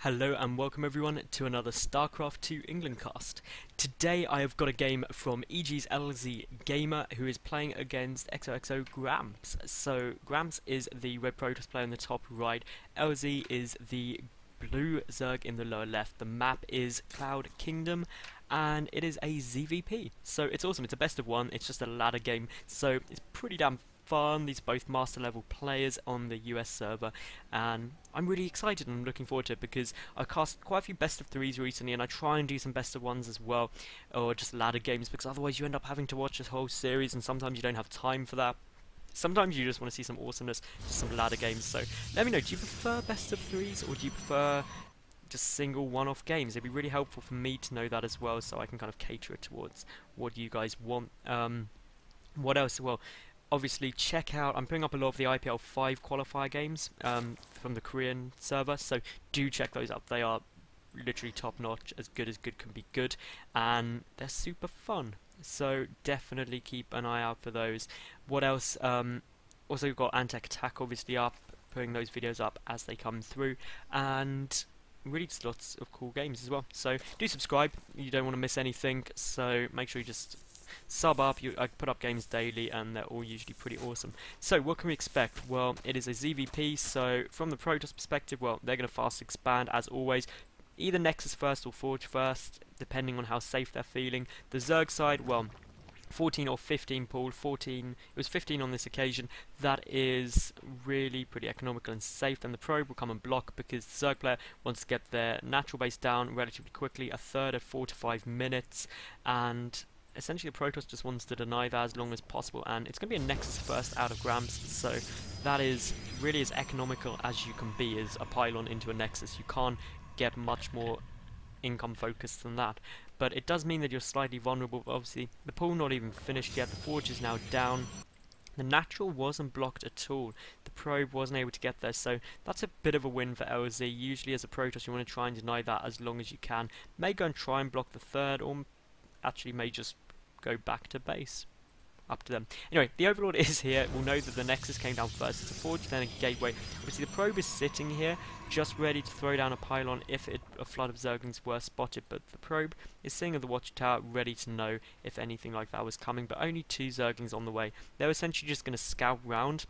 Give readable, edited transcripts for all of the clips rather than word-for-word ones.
Hello and welcome everyone to another StarCraft 2 England cast. Today I have got a game from EGLzGaMeR who is playing against xoxoGrampz. So Grampz is the red Protoss player in the top right, LZ is the blue Zerg in the lower left. The map is Cloud Kingdom and it is a ZvP. So it's awesome, it's a best of one, it's just a ladder game, so it's pretty damn fun. These are both master level players on the US server and I'm really excited and I'm looking forward to it because I cast quite a few best of threes recently and I try and do some best of ones as well, or just ladder games, because otherwise you end up having to watch this whole series and sometimes you don't have time for that. Sometimes you just want to see some awesomeness, just some ladder games. So let me know, do you prefer best of threes or do you prefer just single one-off games? It'd be really helpful for me to know that as well, so I can kind of cater it towards what you guys want. What else? Well, obviously check out, I'm putting up a lot of the IPL 5 qualifier games from the Korean server, so do check those up. They are literally top notch, as good can be good, and they're super fun, so definitely keep an eye out for those. What else? Also we've got Antec Attack obviously up, putting those videos up as they come through, and really just lots of cool games as well. So do subscribe, you don't want to miss anything, so make sure you just sub up. I put up games daily and they're all usually pretty awesome. So what can we expect? Well, it is a ZvP, so from the Protoss perspective, well, they're going to fast expand as always, either Nexus first or Forge first, depending on how safe they're feeling. The Zerg side, well, 14 or 15 pool, 14, it was 15 on this occasion. That is really pretty economical and safe. Then the probe will come and block because the Zerg player wants to get their natural base down relatively quickly, a third at 4 to 5 minutes, and essentially the Protoss just wants to deny that as long as possible, and it's going to be a Nexus first out of Grampz, so that is really as economical as you can be, is a pylon into a Nexus. You can't get much more income focused than that, but it does mean that you're slightly vulnerable. Obviously the pool not even finished yet, the Forge is now down, the natural wasn't blocked at all, the probe wasn't able to get there, so that's a bit of a win for LZ. Usually as a Protoss you want to try and deny that as long as you can, may go and try and block the third, or actually may just go back to base. Up to them. Anyway, the Overlord is here. We'll know that the Nexus came down first. It's a Forge, then a Gateway. Obviously the probe is sitting here, just ready to throw down a pylon if a flood of Zerglings were spotted, but the probe is sitting at the watchtower, ready to know if anything like that was coming, but only 2 Zerglings on the way. They're essentially just going to scout round,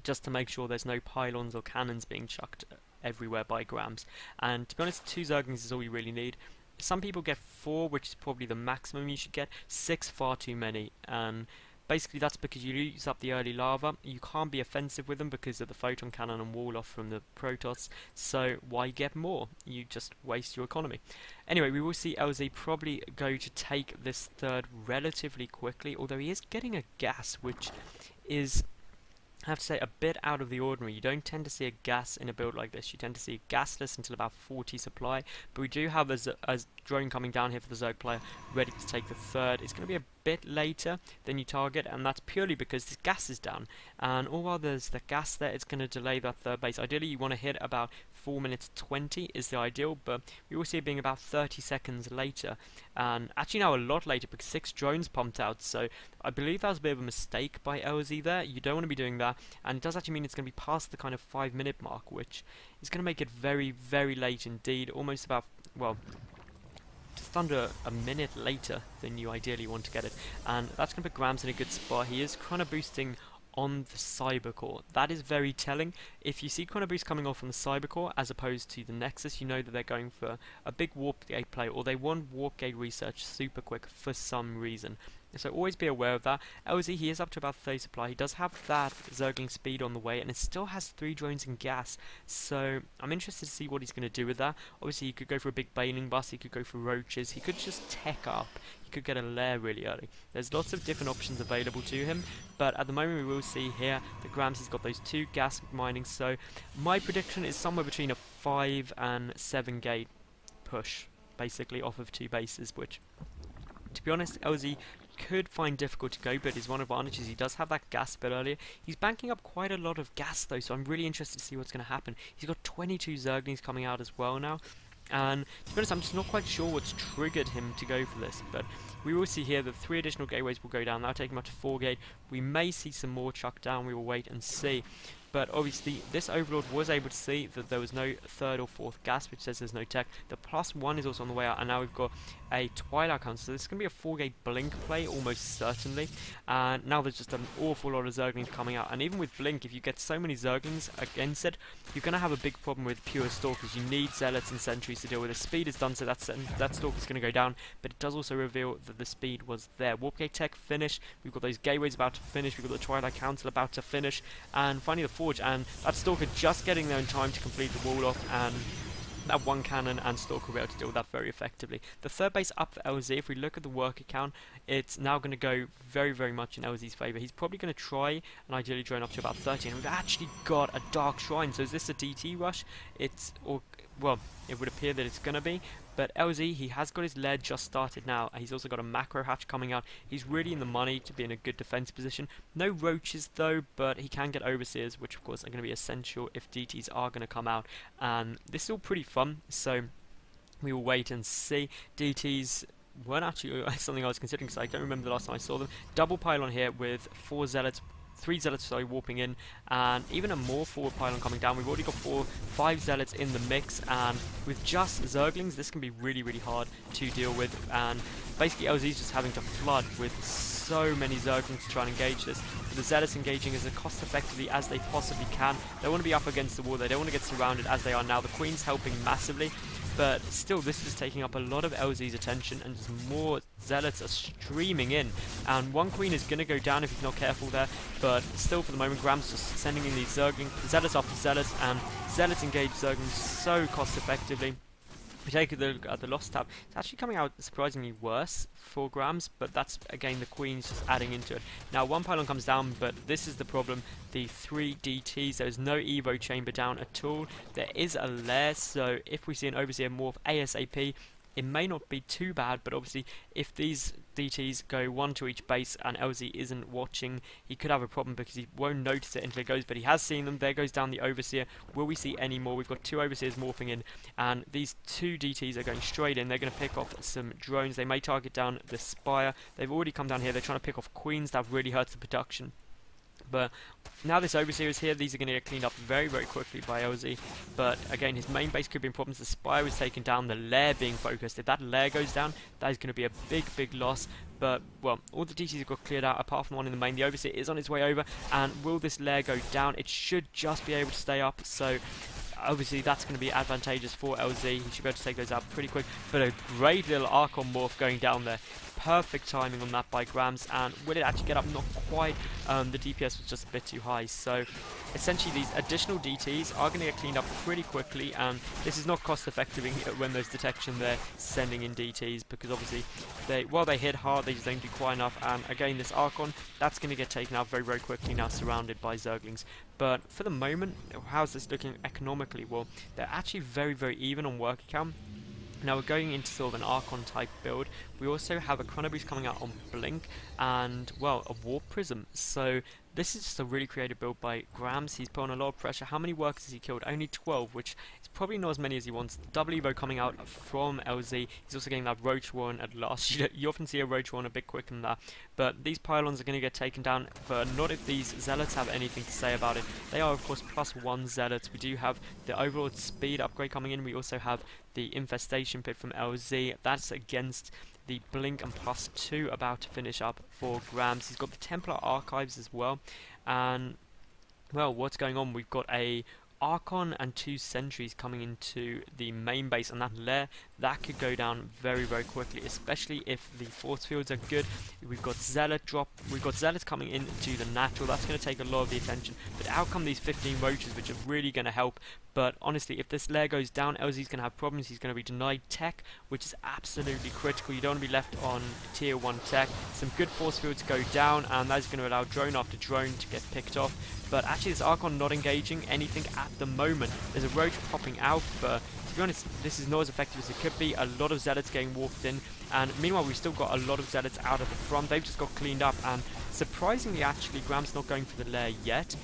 just to make sure there's no pylons or cannons being chucked everywhere by Grampz. And to be honest, 2 Zerglings is all you really need. Some people get 4, which is probably the maximum you should get. 6, far too many, and basically that's because you use up the early lava. You can't be offensive with them because of the photon cannon and wall off from the Protoss, so why get more? You just waste your economy. Anyway, we will see LZ probably go to take this third relatively quickly, although he is getting a gas, which is, I have to say, a bit out of the ordinary. You don't tend to see a gas in a build like this. You tend to see gasless until about 40 supply, but we do have a drone coming down here for the Zerg player, ready to take the third. It's going to be a bit later than you target, and that's purely because this gas is down, and all while there's the gas there, it's going to delay that third base. Ideally you want to hit about 4 minutes 20 is the ideal, but we will see it being about 30 seconds later, and actually now a lot later because 6 drones pumped out, so I believe that was a bit of a mistake by LZ there. You don't want to be doing that, and it does actually mean it's going to be past the kind of 5-minute mark, which is going to make it very, very late indeed, almost about, well, just under a minute later than you ideally want to get it, and that's going to put Grampz in a good spot. He is chrono boosting on the Cybercore. That is very telling. If you see chrono boost coming off on the Cybercore as opposed to the Nexus, you know that they're going for a big warp gate play, or they want warp gate research super quick for some reason. So always be aware of that. LZ, he is up to about 30 supply. He does have that Zergling speed on the way, and it still has 3 drones in gas. So I'm interested to see what he's going to do with that. Obviously, he could go for a big Baneling bus. He could go for roaches. He could just tech up. He could get a lair really early. There's lots of different options available to him, but at the moment we will see here that Grampz has got those 2 gas mining. So my prediction is somewhere between a 5 and 7 gate push, basically off of 2 bases, which, to be honest, LZ could find difficult to go, but his one advantage is he does have that gas a bit earlier. He's banking up quite a lot of gas though, so I'm really interested to see what's going to happen. He's got 22 Zerglings coming out as well now, and to be honest, I'm just not quite sure what's triggered him to go for this, but we will see here that 3 additional gateways will go down. That'll take him up to 4 gate. We may see some more chucked down. We will wait and see. but obviously this Overlord was able to see that there was no third or fourth gas, which says there's no tech. The +1 is also on the way out, and now we've got a Twilight counter, so this is going to be a 4-gate blink play, almost certainly. And now there's just an awful lot of Zerglings coming out, and even with blink, if you get so many Zerglings against it, you're going to have a big problem with pure Stalkers. You need Zealots and Sentries to deal with it. Speed is done, so that Stalker's going to go down, but it does also reveal that the speed was there. Warp Gate Tech finish, we've got those Gateways about to finish, we've got the Twilight Council about to finish, and finally the Forge, and that Stalker just getting there in time to complete the wall off, and that one cannon and Stalker will be able to deal with that very effectively. The third base up for LZ, if we look at the worker count, it's now going to go very, very much in LZ's favour. He's probably going to try and ideally drone up to about 30, and we've actually got a Dark Shrine, so is this a DT rush? Well, it would appear that it's going to be, but LZ, he has got his lair just started now. He's also got a macro hatch coming out. He's really in the money to be in a good defense position. No roaches though, but he can get overseers, which of course are going to be essential if DTs are going to come out. And this is all pretty fun, so we will wait and see. DTs weren't actually something I was considering, because I don't remember the last time I saw them. Double pylon here with 3 Zealots warping in, and even a more forward pylon coming down. We've already got 5 Zealots in the mix, and with just Zerglings, this can be really, really hard to deal with. And basically, LZ is just having to flood with so many Zerglings to try and engage this. So the Zealots engaging as cost effectively as they possibly can. They want to be up against the wall. They don't want to get surrounded as they are now. The Queen's helping massively. But still, this is taking up a lot of LZ's attention, and just more Zealots are streaming in. And one Queen is going to go down if he's not careful there, but still for the moment, GaMeR just sending in these Zealots after Zealots, and Zealots engage Zerglings so cost effectively. If we take a look at the loss tab, it's actually coming out surprisingly worse for GaMeR, but that's again the Queen's just adding into it. Now one pylon comes down, but this is the problem, the 3 DTs, there's no Evo chamber down at all. There is a lair, so if we see an Overseer morph ASAP, it may not be too bad, but obviously if these DTs go 1 to each base and LZ isn't watching, he could have a problem because he won't notice it until it goes, but he has seen them. There goes down the Overseer. Will we see any more? We've got 2 Overseers morphing in, and these 2 DTs are going straight in. They're going to pick off some drones. They may target down the Spire. They've already come down here. They're trying to pick off Queens. That really hurts the production. But now this Overseer is here, these are going to get cleaned up very, very quickly by LZ. But again, his main base could be in problems. The Spire was taken down, the lair being focused. If that lair goes down, that is going to be a big, big loss. But, well, all the DTs have got cleared out, apart from one in the main. The Overseer is on his way over, and will this lair go down? It should just be able to stay up, so obviously that's going to be advantageous for LZ. He should be able to take those out pretty quick. But a great little Archon morph going down there. Perfect timing on that by GaMeR, and will it actually get up? Not quite. The DPS was just a bit too high, so essentially these additional DTs are going to get cleaned up pretty quickly, and this is not cost effective when there's detection they're sending in DTs, because obviously while they hit hard, they just don't do quite enough. And again, this Archon, that's going to get taken out very, very quickly now, surrounded by Zerglings. But for the moment, how's this looking economically? Well, they're actually very, very even on worker count. Now we're going into sort of an Archon type build. We also have a Chrono Boost coming out on Blink, and, well, a Warp Prism. So this is just a really creative build by GaMeR. He's put on a lot of pressure. How many workers has he killed? Only 12, which is probably not as many as he wants. Double Evo coming out from LZ. He's also getting that Roach Warren at last. You often see a Roach Warren a bit quicker than that. But these pylons are going to get taken down, but not if these Zealots have anything to say about it. They are, of course, +1 Zealots. We do have the overall speed upgrade coming in. We also have the Infestation Pit from LZ. That's against the Blink and +2 about to finish up for GaMeR. He's got the Templar Archives as well. And, well, what's going on? We've got a Archon and 2 Sentries coming into the main base, and that lair, that could go down very, very quickly, especially if the force fields are good. We've got Zealots coming into the natural. That's going to take a lot of the attention. But out come these 15 roaches, which are really going to help. But honestly, if this lair goes down, LZ's going to have problems. He's going to be denied tech, which is absolutely critical. You don't want to be left on tier 1 tech. Some good force fields go down, and that is going to allow drone after drone to get picked off. But actually, this Archon not engaging anything at the moment. There's a roach popping out, but to be honest, this is not as effective as it could be. A lot of Zealots getting warped in, and meanwhile, we've still got a lot of Zealots out at the front. They've just got cleaned up, and surprisingly, actually, GaMER's not going for the lair yet.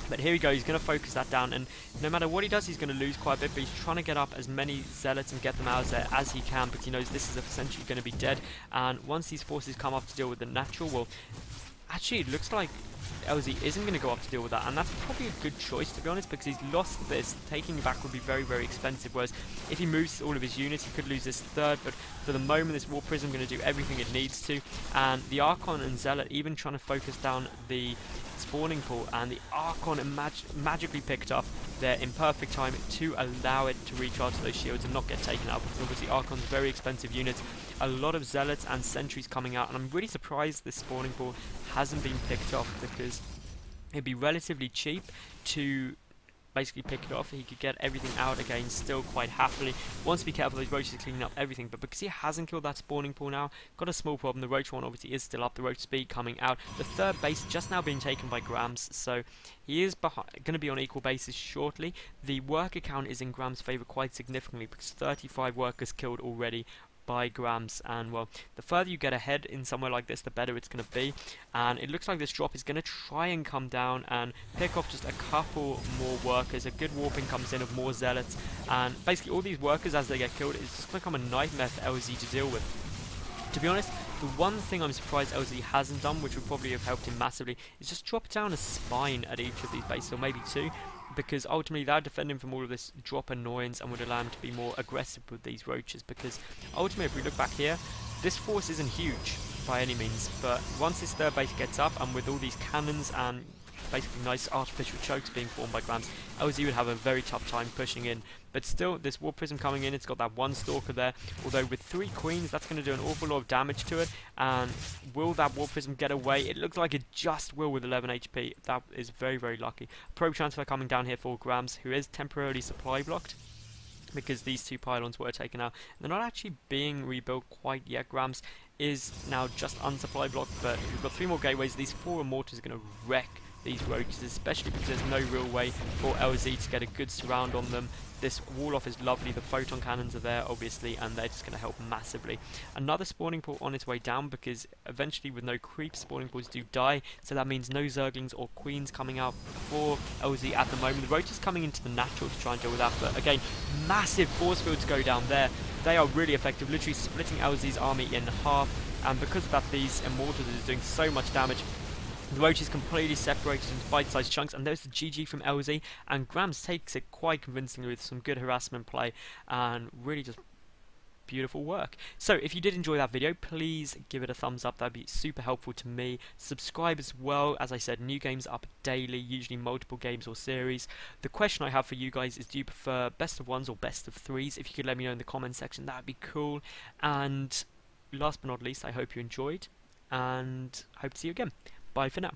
But here we go, he's going to focus that down, and no matter what he does, he's going to lose quite a bit, but he's trying to get up as many Zealots and get them out of there as he can, because he knows this is essentially going to be dead. And once these forces come up to deal with the natural, well, actually, it looks like LZ isn't going to go up to deal with that, and that's probably a good choice, to be honest, because he's lost this. Taking back would be very, very expensive, whereas if he moves all of his units, he could lose this third, but for the moment, this War Prism going to do everything it needs to, and the Archon and Zealot even trying to focus down the spawning pool, and the Archon magically picked up there in perfect time to allow it to recharge those shields and not get taken out, because obviously Archon's very expensive units, a lot of Zealots and Sentries coming out, and I'm really surprised this spawning pool hasn't been picked off, because it'd be relatively cheap to basically pick it off. He could get everything out again still quite happily. Wants to be careful, those roaches cleaning up everything, but because he hasn't killed that spawning pool now, got a small problem. The roach one obviously is still up, the roach speed coming out. The third base just now being taken by Grams, so he is going to be on equal basis shortly. The worker count is in Grams' favour quite significantly, because 35 workers killed already by Grams, and well, the further you get ahead in somewhere like this, the better it's going to be, and it looks like this drop is going to try and come down and pick off just a couple more workers. A good warping comes in of more Zealots, and basically all these workers, as they get killed, it's just going to become a nightmare for LZ to deal with. To be honest, the one thing I'm surprised LZ hasn't done, which would probably have helped him massively, is just drop down a spine at each of these bases, or maybe two, because ultimately that would defend him from all of this drop annoyance and would allow him to be more aggressive with these roaches, because ultimately if we look back here, this force isn't huge by any means, but once this third base gets up, and with all these cannons and basically nice artificial chokes being formed by Grams, LZ would have a very tough time pushing in. But still, this War Prism coming in, it's got that one Stalker there, although with 3 Queens, that's going to do an awful lot of damage to it, and will that War Prism get away? It looks like it just will with 11 HP, that is very, very lucky. Probe Transfer coming down here for Grams, who is temporarily supply blocked, because these 2 pylons were taken out. They're not actually being rebuilt quite yet. Grams is now just unsupply blocked, but we've got 3 more gateways. These 4 Immortals are going to wreck these roaches, especially because there's no real way for LZ to get a good surround on them. This wall off is lovely, the photon cannons are there obviously, and they're just going to help massively. Another spawning pool on its way down, because eventually with no creeps, spawning pools do die, so that means no Zerglings or Queens coming out for LZ at the moment. The roaches coming into the natural to try and deal with that, but again, massive force fields go down there. They are really effective, literally splitting LZ's army in half, and because of that, these Immortals are doing so much damage. The roach is completely separated into bite-sized chunks, and there's the GG from LZ, and Grams takes it quite convincingly with some good harassment play, and really just beautiful work. So if you did enjoy that video, please give it a thumbs up, that'd be super helpful to me. Subscribe as well. As I said, new games up daily, usually multiple games or series. The question I have for you guys is, do you prefer best of 1s or best of 3s? If you could let me know in the comment section, that'd be cool. And last but not least, I hope you enjoyed, and hope to see you again. Bye for now.